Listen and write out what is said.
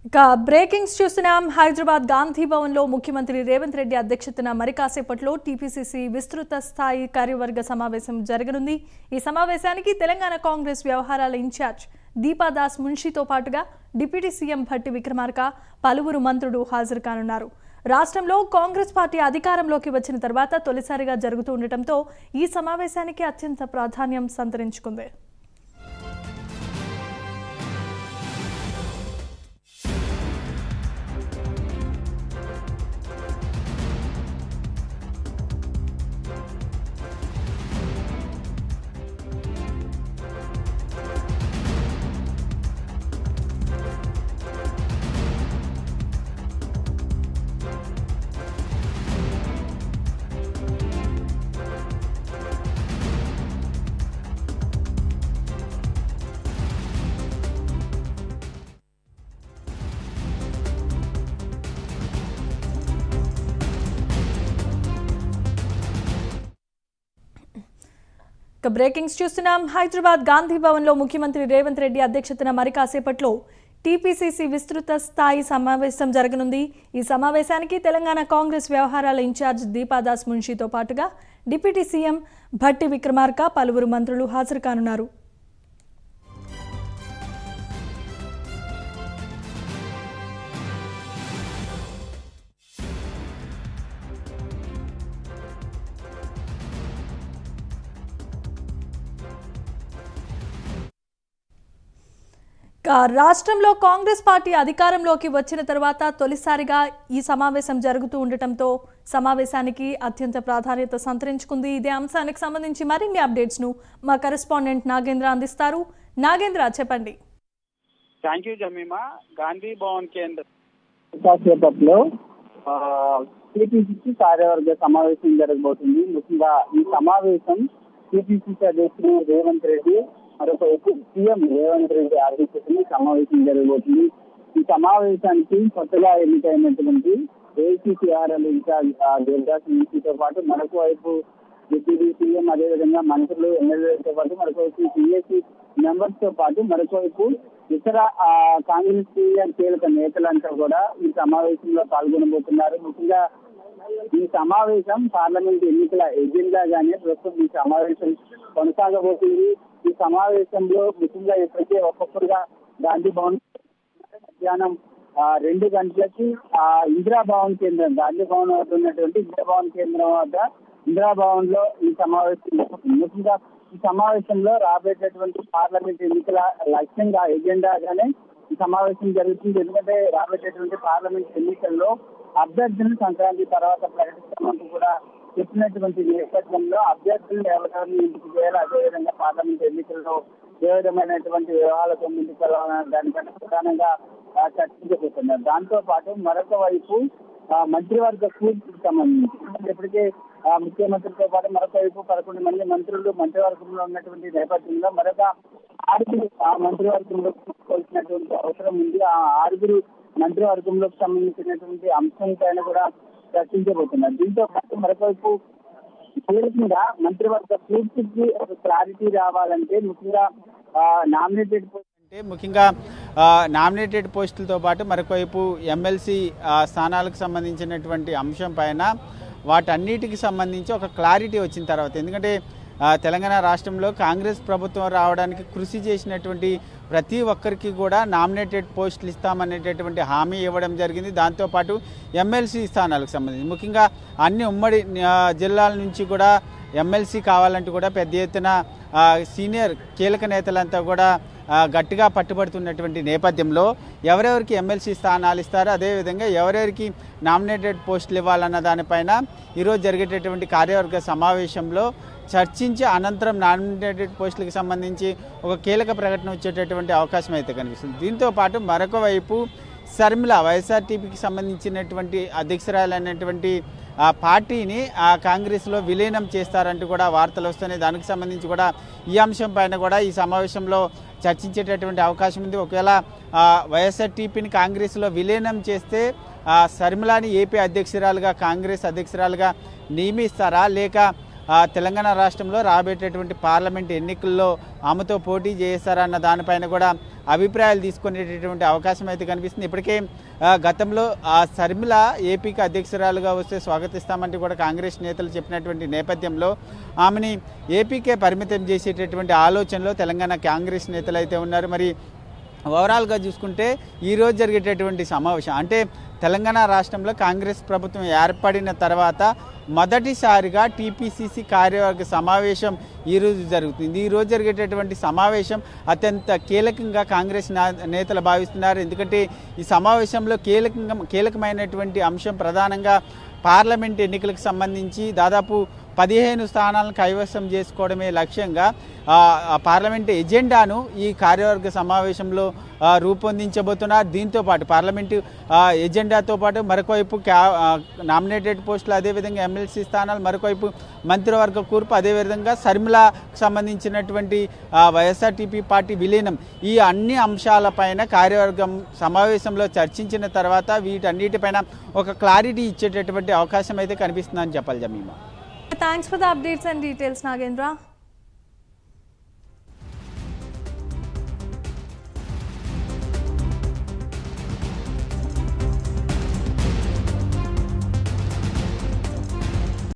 ఇక బ్రేకింగ్స్ చూస్తున్నాం. హైదరాబాద్ గాంధీ భవన్ లో ముఖ్యమంత్రి రేవంత్ రెడ్డి అధ్యక్షతన మరి కాసేపట్లో టీపీసీసీ విస్తృత స్థాయి కార్యవర్గ సమావేశం జరగనుంది. ఈ సమావేశానికి తెలంగాణ కాంగ్రెస్ వ్యవహారాల ఇన్ఛార్జ్ దీపాదాస్ మున్షితో పాటుగా డిప్యూటీ సీఎం భట్టి విక్రమార్క, పలువురు మంత్రులు హాజరు కానున్నారు. రాష్ట్రంలో కాంగ్రెస్ పార్టీ అధికారంలోకి వచ్చిన తర్వాత తొలిసారిగా జరుగుతూ ఉండటంతో ఈ సమావేశానికి అత్యంత ప్రాధాన్యం సంతరించుకుంది. బ్రేకింగ్స్ చూస్తున్నాం. హైదరాబాద్ గాంధీ భవన్ లో ముఖ్యమంత్రి రేవంత్ రెడ్డి అధ్యక్షతన మరి కాసేపట్లో టీపీసీసీ విస్తృత స్థాయి సమావేశం జరగనుంది. ఈ సమావేశానికి తెలంగాణ కాంగ్రెస్ వ్యవహారాల ఇన్ఛార్జ్ దీపాదాస్ మున్షితో పాటుగా డిప్యూటీ సీఎం భట్టి విక్రమార్క, పలువురు మంత్రులు హాజరు కానున్నారు. రాష్ట్రంలో కాంగ్రెస్ పార్టీ అధికారంలోకి వచ్చిన తర్వాత తొలిసారిగా ఈ సమావేశం జరుగుతూ ఉండటంతో సమావేశానికి అత్యంత ప్రాధాన్యత సంతరించుకుంది. ఇదే అంశానికి సంబంధించి మరిన్ని అప్డేట్స్ ను మా కరెస్పాండెంట్ నాగేంద్ర అందిస్తారు. నాగేంద్ర, చెప్పండి. Thank you Jemimah. Gandhi Bhavan కేంద్రంలో టీపీసీసీ కార్యవర్గ సమావేశం జరగబోతుంది. ముఖ్యంగా ఈ సమావేశం టీపీసీసీ అధ్యక్షుడు రేవంత్ రెడ్డి, మరొక సీఎం రేవంత్ రెడ్డి అధ్యక్షతన సమావేశం జరగబోతుంది. ఈ సమావేశానికి కొత్తగా ఎన్నికైనటువంటి ఏఐసీసీఆర్ఎల్ ఇన్ఛార్జ్ దేవదాస్ మున్షితో పాటు మరొక వైపు డిప్యూటీ సీఎం, అదేవిధంగా మంత్రులు, ఎమ్మెల్యేలతో పాటు మరొక వైపు పీఏసీ మెంబర్స్ తో పాటు మరొక వైపు ఇతర కాంగ్రెస్ సీనియర్ కీలక నేతలంతా కూడా ఈ సమావేశంలో పాల్గొనబోతున్నారు. ముఖ్యంగా ఈ సమావేశం పార్లమెంట్ ఎన్నికల ఎజెండాగానే ప్రస్తుతం ఈ సమావేశం కొనసాగబోతుంది. ఈ సమావేశంలో ముఖ్యంగా ఇప్పటికే ఒక్కొక్కరుగా గాంధీ భవన్ మధ్యాహ్నం 2 గంటలకి ఇందిరాభవన్ కేంద్రం, గాంధీ భవన్ వద్ద ఉన్నటువంటి ఇందిరాభవన్ కేంద్రం వద్ద ఇందిరాభవన్ లో ఈ సమావేశం ముఖ్యంగా ఈ సమావేశంలో రాబోయేటటువంటి పార్లమెంట్ ఎన్నికల లక్ష్యంగా ఎజెండాగానే ఈ సమావేశం జరుగుతుంది. ఎందుకంటే రాబోయేటటువంటి పార్లమెంట్ ఎన్నికల్లో అభ్యర్థులను సంక్రాంతి తర్వాత ప్రకటిస్తామంటూ కూడా చెప్పినటువంటి నేపథ్యంలో అభ్యర్థులను ఎవరెవరిని ఎంపిక చేయాలి, అదేవిధంగా పార్లమెంట్ ఎన్నికల్లో ఏ విధమైనటువంటి వ్యవహారాలతో ముందుకు వెళ్ళాలన్న దానికంటే ప్రధానంగా చర్చించబోతున్నారు. దాంతో పాటు మరొక వైపు మంత్రివర్గ కూర్పుకు సంబంధించి ఇప్పటికే ముఖ్యమంత్రితో పాటు మరొక వైపు 11 మంది మంత్రులు మంత్రివర్గంలో ఉన్నటువంటి నేపథ్యంలో మరొక 6 మంత్రివర్గంలో తీసుకోవాల్సినటువంటి అవసరం ఉంది. ఆ 6 మంత్రివర్గంలోకి సంబంధించినటువంటి అంశం పైన కూడా చర్చించబోతున్నారు. దీంతో పాటు మరొకవైపు కీలకంగా మంత్రివర్గ పూర్తికి ఒక క్లారిటీ రావాలంటే ముఖ్యంగా నామినేటెడ్ పోస్టులతో పాటు మరొకవైపు ఎమ్మెల్సీ స్థానాలకు సంబంధించినటువంటి అంశం పైన వాటన్నిటికి సంబంధించి ఒక క్లారిటీ వచ్చిన తర్వాత, ఎందుకంటే తెలంగాణ రాష్ట్రంలో కాంగ్రెస్ ప్రభుత్వం రావడానికి కృషి చేసినటువంటి ప్రతి ఒక్కరికి కూడా నామినేటెడ్ పోస్టులు ఇస్తామనేటటువంటి హామీ ఇవ్వడం జరిగింది. దాంతోపాటు ఎమ్మెల్సీ స్థానాలకు సంబంధించి ముఖ్యంగా అన్ని ఉమ్మడి జిల్లాల నుంచి కూడా ఎమ్మెల్సీ కావాలంటూ కూడా పెద్ద ఎత్తున సీనియర్ కీలక నేతలంతా కూడా గట్టిగా పట్టుబడుతున్నటువంటి నేపథ్యంలో ఎవరెవరికి ఎమ్మెల్సీ స్థానాలు ఇస్తారో, అదేవిధంగా ఎవరెవరికి నామినేటెడ్ పోస్టులు ఇవ్వాలన్న దానిపైన ఈరోజు జరిగేటటువంటి కార్యవర్గ సమావేశంలో చర్చించి అనంతరం నామినేటెడ్ పోస్టులకు సంబంధించి ఒక కీలక ప్రకటన వచ్చేటటువంటి అవకాశం అయితే కనిపిస్తుంది. దీంతో పాటు మరొక వైపు శర్మిల వైఎస్ఆర్టీపీకి సంబంధించినటువంటి అధ్యక్షురాలైనటువంటి పార్టీని కాంగ్రెస్లో విలీనం చేస్తారంటూ కూడా వార్తలు వస్తున్నాయి. దానికి సంబంధించి కూడా ఈ అంశం పైన కూడా ఈ సమావేశంలో చర్చించేటటువంటి అవకాశం ఉంది. ఒకవేళ వైఎస్ఆర్టీపీని కాంగ్రెస్లో విలీనం చేస్తే శర్మిలాని ఏపీ అధ్యక్షురాలుగా కాంగ్రెస్ అధ్యక్షురాలుగా నియమిస్తారా, లేక తెలంగాణ రాష్ట్రంలో రాబోయేటటువంటి పార్లమెంట్ ఎన్నికల్లో ఆమెతో పోటీ చేస్తారన్న దానిపైన కూడా అభిప్రాయాలు తీసుకునేటటువంటి అవకాశం అయితే కనిపిస్తుంది. ఇప్పటికే గతంలో షర్మిల ఏపీకి అధ్యక్షురాలుగా వస్తే స్వాగతిస్తామంటే కూడా కాంగ్రెస్ నేతలు చెప్పినటువంటి నేపథ్యంలో ఆమెని ఏపీకే పరిమితం చేసేటటువంటి ఆలోచనలో తెలంగాణ కాంగ్రెస్ నేతలు అయితే ఉన్నారు. మరి ఓవరాల్గా చూసుకుంటే ఈరోజు జరిగేటటువంటి సమావేశం అంటే తెలంగాణ రాష్ట్రంలో కాంగ్రెస్ ప్రభుత్వం ఏర్పడిన తర్వాత మొదటిసారిగా టీపీసీసీ కార్యవర్గ సమావేశం ఈరోజు జరుగుతుంది. ఈరోజు జరిగేటటువంటి సమావేశం అత్యంత కీలకంగా కాంగ్రెస్ నేతలు భావిస్తున్నారు. ఎందుకంటే ఈ సమావేశంలో కీలకమైనటువంటి అంశం ప్రధానంగా పార్లమెంట్ ఎన్నికలకు సంబంధించి దాదాపు 15 స్థానాలను కైవసం చేసుకోవడమే లక్ష్యంగా పార్లమెంట్ ఎజెండాను ఈ కార్యవర్గ సమావేశంలో రూపొందించబోతున్నారు. దీంతోపాటు పార్లమెంటు ఎజెండాతో పాటు మరొకవైపు నామినేటెడ్ పోస్టులు, అదేవిధంగా ఎమ్మెల్సీ స్థానాలు, మరొకవైపు మంత్రివర్గ కూర్పు, అదేవిధంగా షర్మిలకు సంబంధించినటువంటి వైఎస్ఆర్టీపీ పార్టీ విలీనం, ఈ అన్ని అంశాలపైన కార్యవర్గం సమావేశంలో చర్చించిన తర్వాత వీటన్నిటిపైన ఒక క్లారిటీ ఇచ్చేటటువంటి అవకాశం అయితే కనిపిస్తుందని చెప్పాలి. Jemimah, thanks for the updates and details Nagendra.